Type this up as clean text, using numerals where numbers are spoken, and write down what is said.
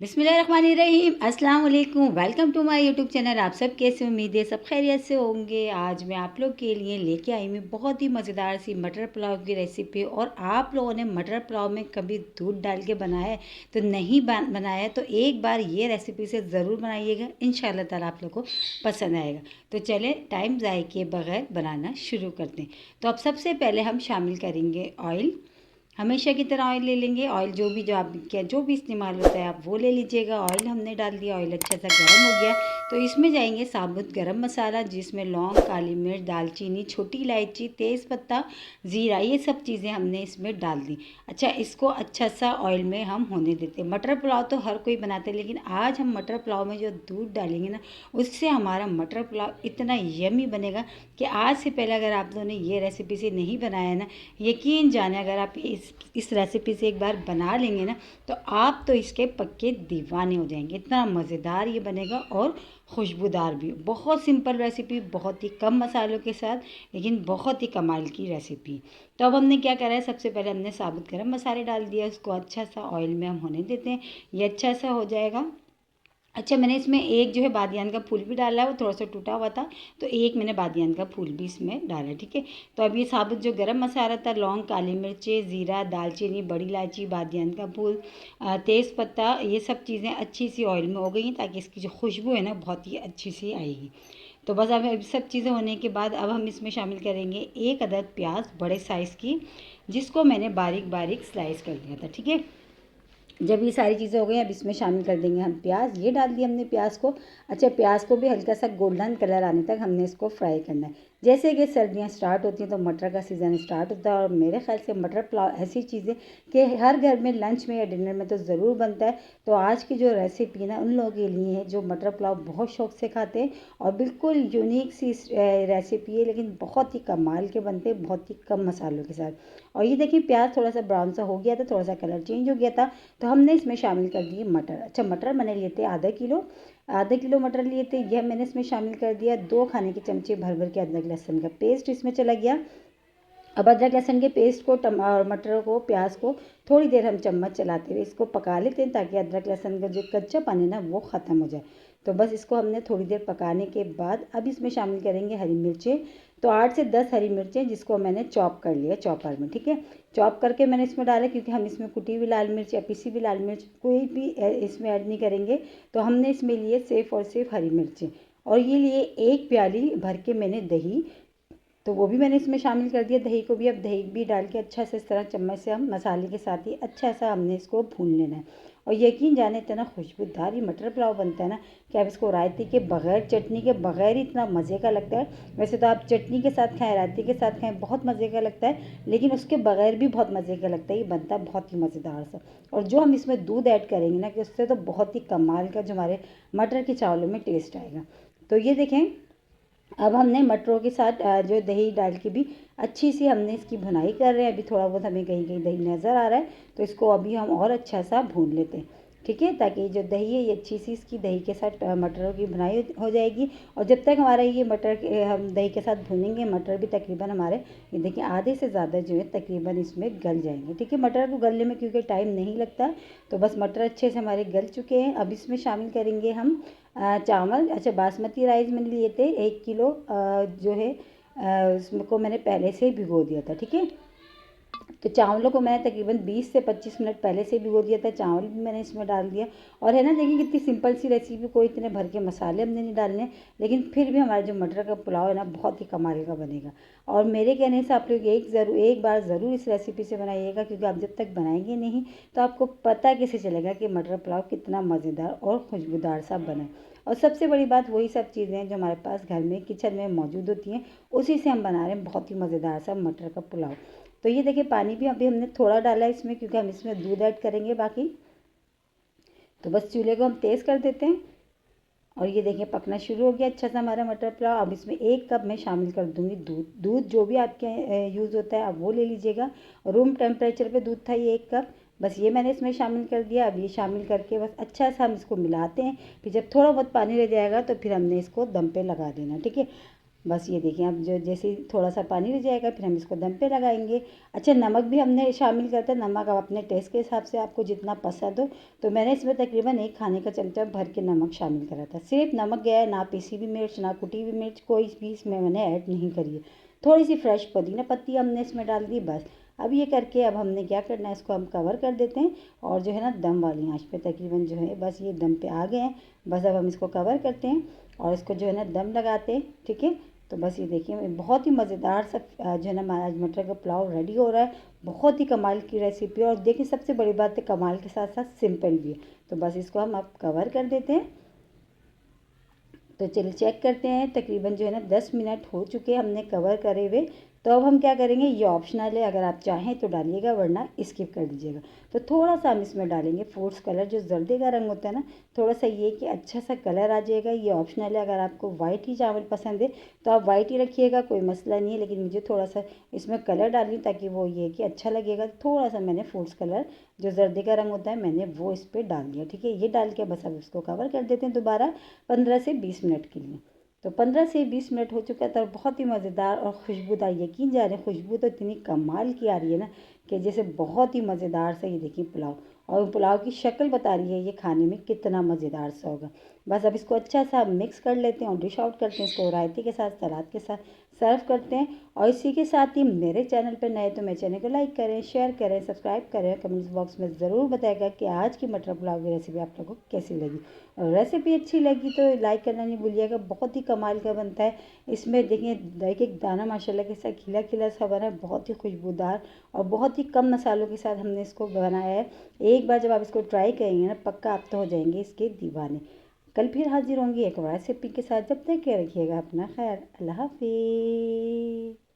बिस्मिल्लाहिर्रहमानिर्रहीम, अस्सलाम वालेकुम। Welcome to my YouTube channel. आप सब कैसे, उम्मीद है सब खैरियत से होंगे। आज मैं आप लोग के लिए लेके आई हूँ बहुत ही मज़ेदार सी मटर पुलाव की रेसिपी। और आप लोगों ने मटर पुलाव में कभी दूध डाल के बनाया है तो नहीं बनाया है तो एक बार ये रेसिपी से ज़रूर बनाइएगा, इंशाल्लाह ताला आप लोग को पसंद आएगा। तो चलें टाइम ज़ाय किए बगैर बनाना शुरू करते हैं। तो अब सबसे पहले हम शामिल करेंगे ऑयल। हमेशा की तरह ऑयल ले लेंगे। ऑयल जो आप क्या जो भी इस्तेमाल होता है आप वो ले लीजिएगा। ऑयल हमने डाल दिया, ऑयल अच्छा सा गर्म हो गया तो इसमें जाएंगे साबुत गरम मसाला, जिसमें लौंग, काली मिर्च, दालचीनी, छोटी इलायची, तेज़पत्ता, ज़ीरा, ये सब चीज़ें हमने इसमें डाल दी। अच्छा, इसको अच्छा सा ऑयल में हम होने देते हैं। मटर पुलाव तो हर कोई बनाते हैं, लेकिन आज हम मटर पुलाव में जो दूध डालेंगे ना, उससे हमारा मटर पुलाव इतना यमी बनेगा कि आज से पहले अगर आप लोगों ने ये रेसिपी से नहीं बनाया ना, यकीन जाने अगर आप इस रेसिपी से एक बार बना लेंगे ना तो आप तो इसके पक्के दीवाने हो जाएंगे। इतना मज़ेदार ये बनेगा और खुशबूदार भी। बहुत सिंपल रेसिपी, बहुत ही कम मसालों के साथ, लेकिन बहुत ही कमाल की रेसिपी। तो अब हमने क्या करा है, सबसे पहले हमने साबुत गरम मसाले डाल दिया, उसको अच्छा सा ऑयल में हम होने देते हैं। ये अच्छा सा हो जाएगा। अच्छा, मैंने इसमें एक जो है बादियान का फूल भी डाला है, वो थोड़ा सा टूटा हुआ था तो एक मैंने बादियान का फूल भी इसमें डाला, ठीक है। तो अब ये साबुत जो गरम मसाला था, लौंग, काली मिर्चें, ज़ीरा, दालचीनी, बड़ी इलायची, बादियान का फूल, तेज़पत्ता, ये सब चीज़ें अच्छी सी ऑयल में हो गई ताकि इसकी जो खुशबू है ना बहुत ही अच्छी सी आएगी। तो बस अब सब चीज़ें होने के बाद अब हम इसमें शामिल करेंगे एक अदद प्याज बड़े साइज़ की, जिसको मैंने बारीक बारीक स्लाइस कर दिया था, ठीक है। जब ये सारी चीज़ें हो गई अब इसमें शामिल कर देंगे हम प्याज। ये डाल दिया हमने प्याज को। अच्छा, प्याज को भी हल्का सा गोल्डन कलर आने तक हमने इसको फ्राई करना है। जैसे कि सर्दियाँ स्टार्ट होती हैं तो मटर का सीज़न स्टार्ट होता है, और मेरे ख्याल से मटर पुलाव ऐसी चीज़ है कि हर घर में लंच में या डिनर में तो ज़रूर बनता है। तो आज की जो रेसिपी ना उन लोगों के लिए है जो मटर पुलाव बहुत शौक से खाते हैं, और बिल्कुल यूनिक सी रेसिपी है, लेकिन बहुत ही कमाल के बनते हैं, बहुत ही कम मसालों के साथ। और ये देखिए प्याज थोड़ा सा ब्राउन सा हो गया था, थोड़ा सा कलर चेंज हो गया था, तो हमने इसमें शामिल कर दिए मटर। अच्छा, मटर मैंने लिए थे आधा किलो मटर लिए थे। यह मैंने इसमें शामिल कर दिया। 2 खाने के चमचे भर भर के अदरक लहसुन का पेस्ट इसमें चला गया। अब अदरक लहसुन के पेस्ट को और मटर को, प्याज को थोड़ी देर हम चम्मच चलाते हुए इसको पका लेते हैं, ताकि अदरक लहसुन का जो कच्चा पानी ना वो ख़त्म हो जाए। तो बस इसको हमने थोड़ी देर पकाने के बाद अब इसमें शामिल करेंगे हरी मिर्चें। तो 8 से 10 हरी मिर्चें, जिसको मैंने चॉप कर लिया चॉपर में, ठीक है। चॉप करके मैंने इसमें डाला, क्योंकि हम इसमें कुटी हुई लाल मिर्च या पिसी हुई लाल मिर्च कोई भी इसमें ऐड नहीं करेंगे। तो हमने इसमें लिए सिर्फ और सिर्फ हरी मिर्चें। और ये लिए 1 प्याली भर के मैंने दही, तो वो भी मैंने इसमें शामिल कर दिया दही को भी। अब दही भी डाल के अच्छा से इस तरह चम्मच से हम मसाले के साथ ही अच्छा सा हमने इसको भून लेना है। और यकीन जाने इतना खुशबूदार ये मटर पुलाव बनता है ना कि आप इसको रायते के बगैर, चटनी के बगैर ही इतना मज़े का लगता है। वैसे तो आप चटनी के साथ खाएं, रायते के साथ खाएं, बहुत मज़े का लगता है, लेकिन उसके बगैर भी बहुत मज़े का लगता है। ये बनता है बहुत ही मज़ेदार सा। और जो हम इसमें दूध ऐड करेंगे ना, कि उससे तो बहुत ही कमाल का जो हमारे मटर के चावलों में टेस्ट आएगा। तो ये देखें, अब हमने मटरों के साथ जो दही डाल के भी अच्छी सी हमने इसकी भुनाई कर रहे हैं। अभी थोड़ा बहुत हमें कहीं कहीं दही नज़र आ रहा है, तो इसको अभी हम और अच्छा सा भून लेते हैं, ठीक है, ताकि जो दही है ये अच्छी सी इसकी दही के साथ मटरों की भुनाई हो जाएगी। और जब तक हमारा ये हम दही के साथ भूनेंगे, मटर भी तकरीबन हमारे ये देखिए आधे से ज़्यादा जो है तकरीबन इसमें गल जाएंगे, ठीक है। मटर को गलने में क्योंकि टाइम नहीं लगता, तो बस मटर अच्छे से हमारे गल चुके हैं। अब इसमें शामिल करेंगे हम चावल। अच्छा, बासमती राइस मैंने लिए थे 1 किलो, जो है उसको मैंने पहले से ही भिगो दिया था, ठीक है। तो चावलों को मैंने तकरीबन 20 से 25 मिनट पहले से भिगो दिया था। चावल भी मैंने इसमें डाल दिया। और है ना, देखिए कितनी सिंपल सी रेसिपी, कोई इतने भर के मसाले हमने नहीं डालने, लेकिन फिर भी हमारा जो मटर का पुलाव है ना बहुत ही कमाल का बनेगा। और मेरे कहने से आप लोग एक बार ज़रूर इस रेसिपी से बनाइएगा, क्योंकि आप जब तक बनाएंगे नहीं तो आपको पता कैसे चलेगा कि मटर पुलाव कितना मज़ेदार और खुशबूदार सा बना है। और सबसे बड़ी बात, वही सब चीज़ें हैं जो हमारे पास घर में किचन में मौजूद होती हैं, उसी से हम बना रहे हैं बहुत ही मज़ेदार सा मटर का पुलाव। तो ये देखिए पानी भी अभी हमने थोड़ा डाला है इसमें, क्योंकि हम इसमें दूध ऐड करेंगे बाकी। तो बस चूल्हे को हम तेज़ कर देते हैं। और ये देखिए पकना शुरू हो गया अच्छा सा हमारा मटर पुलाव। अब इसमें 1 कप मैं शामिल कर दूंगी दूध। दूध जो भी आपके यूज़ होता है आप वो ले लीजिएगा। रूम टेम्परेचर पे दूध था ये 1 कप। बस ये मैंने इसमें शामिल कर दिया। अब ये शामिल करके बस अच्छा सा हम इसको मिलाते हैं। फिर जब थोड़ा बहुत पानी रह जाएगा तो फिर हमने इसको दम पे लगा देना, ठीक है। बस ये देखिए अब जो जैसे ही थोड़ा सा पानी रह जाएगा फिर हम इसको दम पे लगाएंगे। अच्छा, नमक भी हमने शामिल करता है। नमक आप अपने टेस्ट के हिसाब से आपको जितना पसंद हो, तो मैंने इसमें तकरीबन 1 खाने का चमचा भर के नमक शामिल करा था। सिर्फ नमक गया है, ना पिसी हुई मिर्च ना कुटी हुई मिर्च कोई भी इसमें मैंने ऐड नहीं करी है। थोड़ी सी फ्रेश पुदीना पत्ती हमने इसमें डाल दी बस। अब ये करके अब हमने क्या करना है, इसको हम कवर कर देते हैं और जो है ना दम वाली आंच पे तकरीबन जो है बस ये दम पे आ गए हैं। बस अब हम इसको कवर करते हैं और इसको जो है ना दम लगाते हैं। ठीक है, तो बस ये देखिए बहुत ही मज़ेदार सा जो है ना हमारा आज मटर का पुलाव रेडी हो रहा है। बहुत ही कमाल की रेसिपी है और देखिए सबसे बड़ी बात है कमाल के साथ साथ सिंपल भी है। तो बस इसको हम अब कवर कर देते हैं। तो चलिए चेक करते हैं, तकरीबन जो है ना 10 मिनट हो चुके हैं हमने कवर करे हुए। तो अब हम क्या करेंगे, ये ऑप्शनल है, अगर आप चाहें तो डालिएगा वरना स्किप कर दीजिएगा। तो थोड़ा सा हम इसमें डालेंगे फूड्स कलर, जो जर्दे का रंग होता है ना, थोड़ा सा ये कि अच्छा सा कलर आ जाएगा। ये ऑप्शनल है, अगर आपको वाइट ही चावल पसंद है तो आप वाइट ही रखिएगा, कोई मसला नहीं है। लेकिन मुझे थोड़ा सा इसमें कलर डाली ताकि वो ये कि अच्छा लगेगा। थोड़ा सा मैंने फूड्स कलर जो जर्दे का रंग होता है मैंने वो इस पर डाल दिया। ठीक है, ये डाल के बस अब इसको कवर कर देते हैं दोबारा 15 से 20 मिनट के लिए। तो 15 से 20 मिनट हो चुका था और बहुत ही मज़ेदार और खुशबूदार, यकीन जाने खुशबू तो इतनी कमाल की आ रही है ना कि जैसे बहुत ही मज़ेदार सा ये देखिए पुलाव, और पुलाव की शक्ल बता रही है ये खाने में कितना मज़ेदार सा होगा। बस अब इसको अच्छा सा मिक्स कर लेते हैं और डिश आउट करते हैं। इसको रायते के साथ सलाद के साथ सर्व करते हैं। और इसी के साथ ही मेरे चैनल पर नए तो मेरे चैनल को लाइक करें, शेयर करें, सब्सक्राइब करें। कमेंट्स बॉक्स में ज़रूर बताएगा कि आज की मटर पुलाव की रेसिपी आप लोगों को कैसी लगी। और रेसिपी अच्छी लगी तो लाइक करना नहीं भूलिएगा। बहुत ही कमाल का बनता है। इसमें देखिए एक एक दाना माशाल्लाह के साथ खिला खिला सा बना है, बहुत ही खुशबूदार और बहुत ही कम मसालों के साथ हमने इसको बनाया है। एक बार जब आप इसको ट्राई करेंगे ना पक्का आप तो हो जाएंगे इसके दीवाने। कल फिर हाजिर होंगी एक और रेसिपी के साथ। जब तक के रखिएगा अपना ख्याल। अल्लाह हाफिज़।